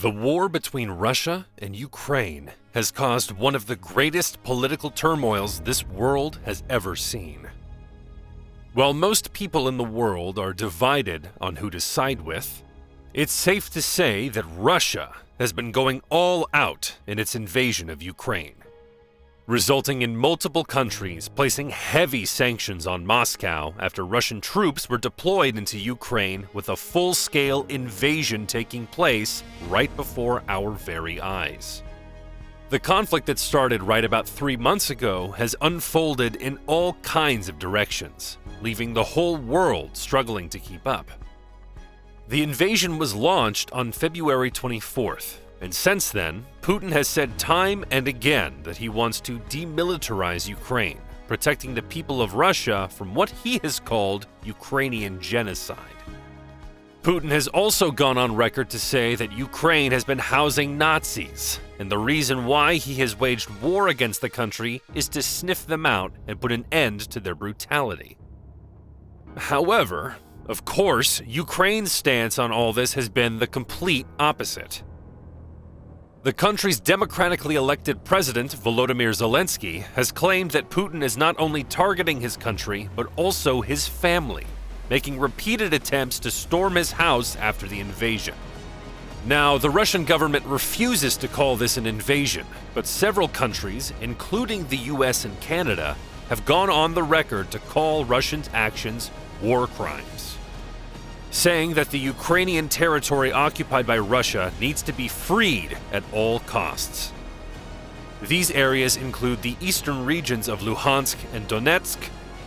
The war between Russia and Ukraine has caused one of the greatest political turmoils this world has ever seen. While most people in the world are divided on who to side with, it's safe to say that Russia has been going all out in its invasion of Ukraine, resulting in multiple countries placing heavy sanctions on Moscow after Russian troops were deployed into Ukraine with a full-scale invasion taking place right before our very eyes. The conflict that started right about 3 months ago has unfolded in all kinds of directions, leaving the whole world struggling to keep up. The invasion was launched on February 24th, and since then, Putin has said time and again that he wants to demilitarize Ukraine, protecting the people of Russia from what he has called Ukrainian genocide. Putin has also gone on record to say that Ukraine has been housing Nazis, and the reason why he has waged war against the country is to sniff them out and put an end to their brutality. However, of course, Ukraine's stance on all this has been the complete opposite. The country's democratically elected president, Volodymyr Zelensky, has claimed that Putin is not only targeting his country, but also his family, making repeated attempts to storm his house after the invasion. Now, the Russian government refuses to call this an invasion, but several countries, including the US and Canada, have gone on the record to call Russia's actions war crimes, saying that the Ukrainian territory occupied by Russia needs to be freed at all costs. These areas include the eastern regions of Luhansk and Donetsk,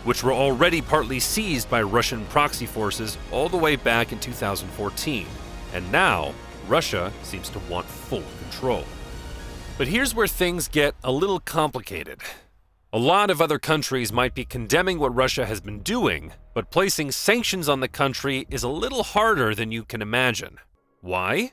which were already partly seized by Russian proxy forces all the way back in 2014, and now Russia seems to want full control. But here's where things get a little complicated. A lot of other countries might be condemning what Russia has been doing, but placing sanctions on the country is a little harder than you can imagine. Why?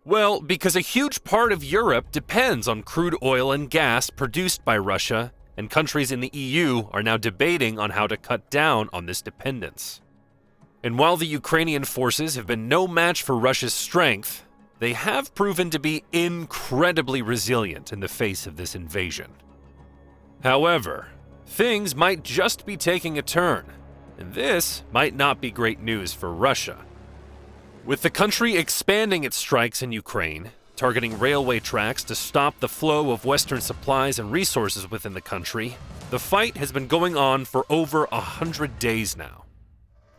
Well, because a huge part of Europe depends on crude oil and gas produced by Russia, and countries in the EU are now debating on how to cut down on this dependence. And while the Ukrainian forces have been no match for Russia's strength, they have proven to be incredibly resilient in the face of this invasion. However, things might just be taking a turn, and this might not be great news for Russia. With the country expanding its strikes in Ukraine, targeting railway tracks to stop the flow of Western supplies and resources within the country, the fight has been going on for over 100 days now.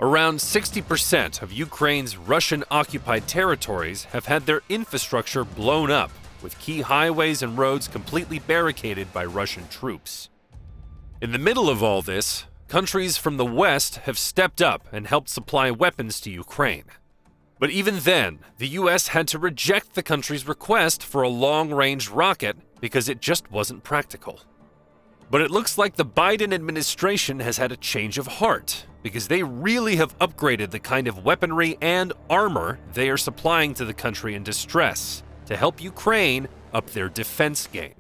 Around 60% of Ukraine's Russian-occupied territories have had their infrastructure blown up, with key highways and roads completely barricaded by Russian troops. In the middle of all this, countries from the West have stepped up and helped supply weapons to Ukraine. But even then, the US had to reject the country's request for a long-range rocket because it just wasn't practical. But it looks like the Biden administration has had a change of heart, because they really have upgraded the kind of weaponry and armor they are supplying to the country in distress to help Ukraine up their defense game.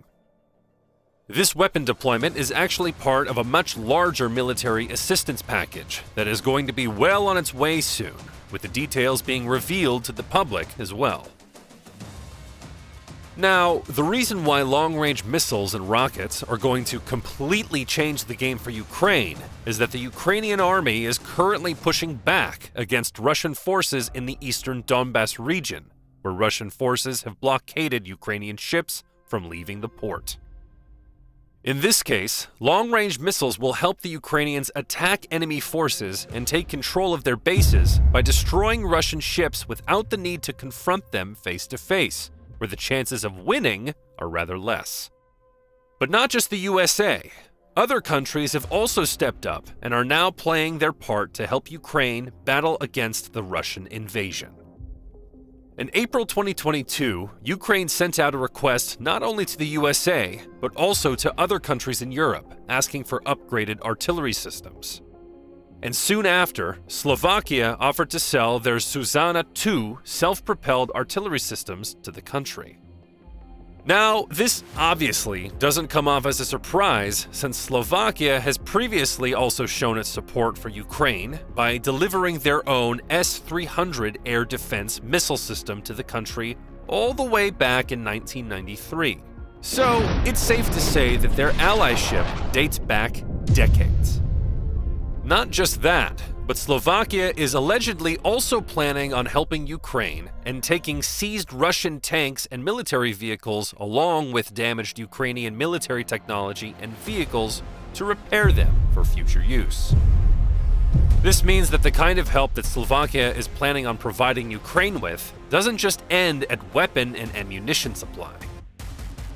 This weapon deployment is actually part of a much larger military assistance package that is going to be well on its way soon, with the details being revealed to the public as well. Now, the reason why long-range missiles and rockets are going to completely change the game for Ukraine is that the Ukrainian army is currently pushing back against Russian forces in the eastern Donbas region, where Russian forces have blockaded Ukrainian ships from leaving the port. In this case, long-range missiles will help the Ukrainians attack enemy forces and take control of their bases by destroying Russian ships without the need to confront them face-to-face, where the chances of winning are rather less. But not just the USA. Other countries have also stepped up and are now playing their part to help Ukraine battle against the Russian invasion. In April 2022, Ukraine sent out a request not only to the USA, but also to other countries in Europe, asking for upgraded artillery systems. And soon after, Slovakia offered to sell their Zuzana 2 self-propelled artillery systems to the country. Now, this obviously doesn't come off as a surprise, since Slovakia has previously also shown its support for Ukraine by delivering their own S-300 air defense missile system to the country all the way back in 1993. So it's safe to say that their allyship dates back decades. Not just that, but Slovakia is allegedly also planning on helping Ukraine and taking seized Russian tanks and military vehicles along with damaged Ukrainian military technology and vehicles to repair them for future use. This means that the kind of help that Slovakia is planning on providing Ukraine with doesn't just end at weapon and ammunition supply.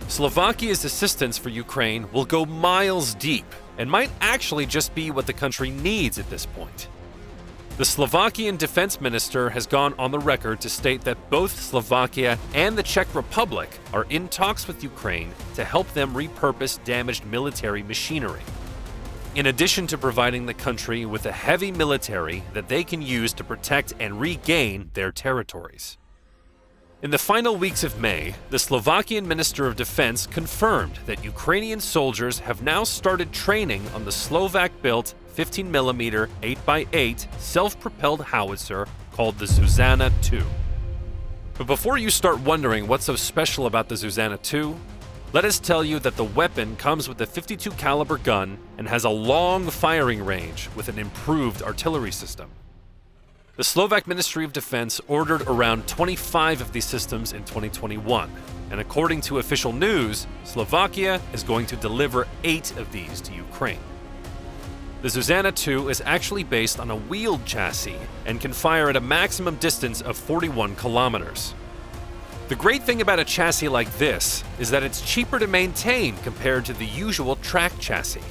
Slovakia's assistance for Ukraine will go miles deep and might actually just be what the country needs at this point. The Slovakian defense minister has gone on the record to state that both Slovakia and the Czech Republic are in talks with Ukraine to help them repurpose damaged military machinery, in addition to providing the country with a heavy military that they can use to protect and regain their territories. In the final weeks of May, the Slovakian Minister of Defense confirmed that Ukrainian soldiers have now started training on the Slovak-built 15mm 8x8 self-propelled howitzer called the Zuzana II. But before you start wondering what's so special about the Zuzana II, let us tell you that the weapon comes with a 52 caliber gun and has a long firing range with an improved artillery system. The Slovak Ministry of Defense ordered around 25 of these systems in 2021, and according to official news, Slovakia is going to deliver 8 of these to Ukraine. The Zuzana II is actually based on a wheeled chassis and can fire at a maximum distance of 41 kilometers. The great thing about a chassis like this is that it's cheaper to maintain compared to the usual track chassis.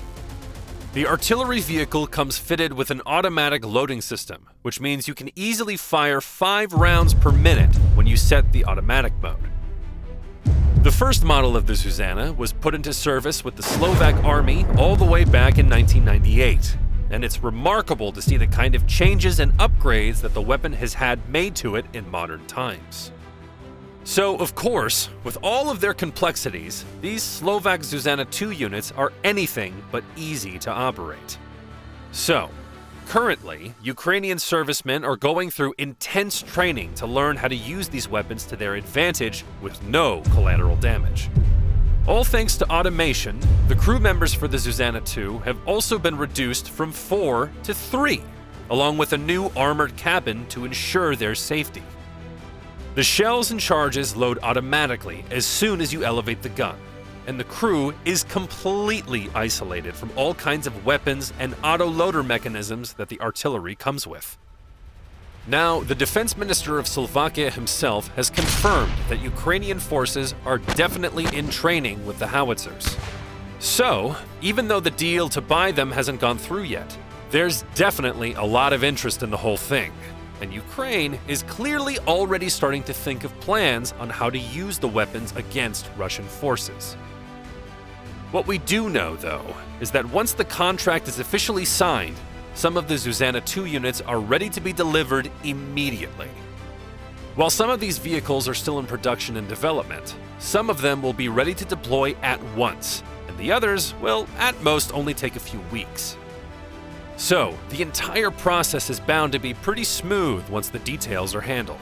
The artillery vehicle comes fitted with an automatic loading system, which means you can easily fire 5 rounds per minute when you set the automatic mode. The first model of the Zuzana was put into service with the Slovak Army all the way back in 1998, and it's remarkable to see the kind of changes and upgrades that the weapon has had made to it in modern times. So, of course, with all of their complexities, these Slovak Zuzana II units are anything but easy to operate. So, currently, Ukrainian servicemen are going through intense training to learn how to use these weapons to their advantage with no collateral damage. All thanks to automation, the crew members for the Zuzana II have also been reduced from 4 to 3, along with a new armored cabin to ensure their safety. The shells and charges load automatically as soon as you elevate the gun, and the crew is completely isolated from all kinds of weapons and auto-loader mechanisms that the artillery comes with. Now, the defense minister of Slovakia himself has confirmed that Ukrainian forces are definitely in training with the howitzers. So, even though the deal to buy them hasn't gone through yet, there's definitely a lot of interest in the whole thing. And Ukraine is clearly already starting to think of plans on how to use the weapons against Russian forces. What we do know, though, is that once the contract is officially signed, some of the Zuzana II units are ready to be delivered immediately. While some of these vehicles are still in production and development, some of them will be ready to deploy at once, and the others will, at most, only take a few weeks. So, the entire process is bound to be pretty smooth once the details are handled.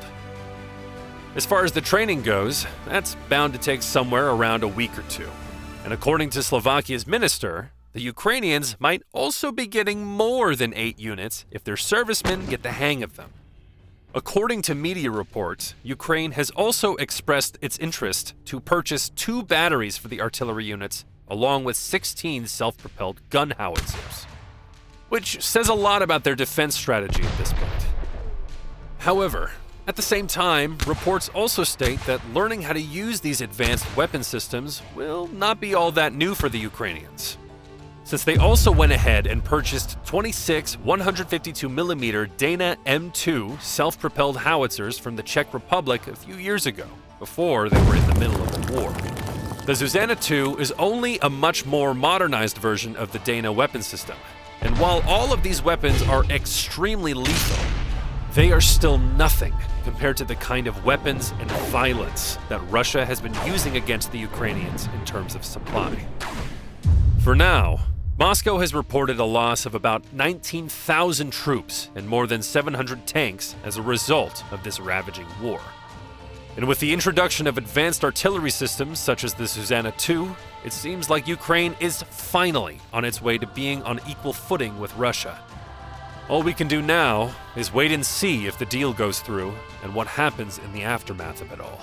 As far as the training goes, that's bound to take somewhere around a week or 2. And according to Slovakia's minister, the Ukrainians might also be getting more than 8 units if their servicemen get the hang of them. According to media reports, Ukraine has also expressed its interest to purchase 2 batteries for the artillery units, along with 16 self-propelled gun howitzers, which says a lot about their defense strategy at this point. However, at the same time, reports also state that learning how to use these advanced weapon systems will not be all that new for the Ukrainians, since they also went ahead and purchased 26 152mm Dana M2 self-propelled howitzers from the Czech Republic a few years ago, before they were in the middle of the war. The Zuzana II is only a much more modernized version of the Dana weapon system, and while all of these weapons are extremely lethal, they are still nothing compared to the kind of weapons and violence that Russia has been using against the Ukrainians in terms of supply. For now, Moscow has reported a loss of about 19,000 troops and more than 700 tanks as a result of this ravaging war. And with the introduction of advanced artillery systems such as the Zuzana II, it seems like Ukraine is finally on its way to being on equal footing with Russia. All we can do now is wait and see if the deal goes through and what happens in the aftermath of it all.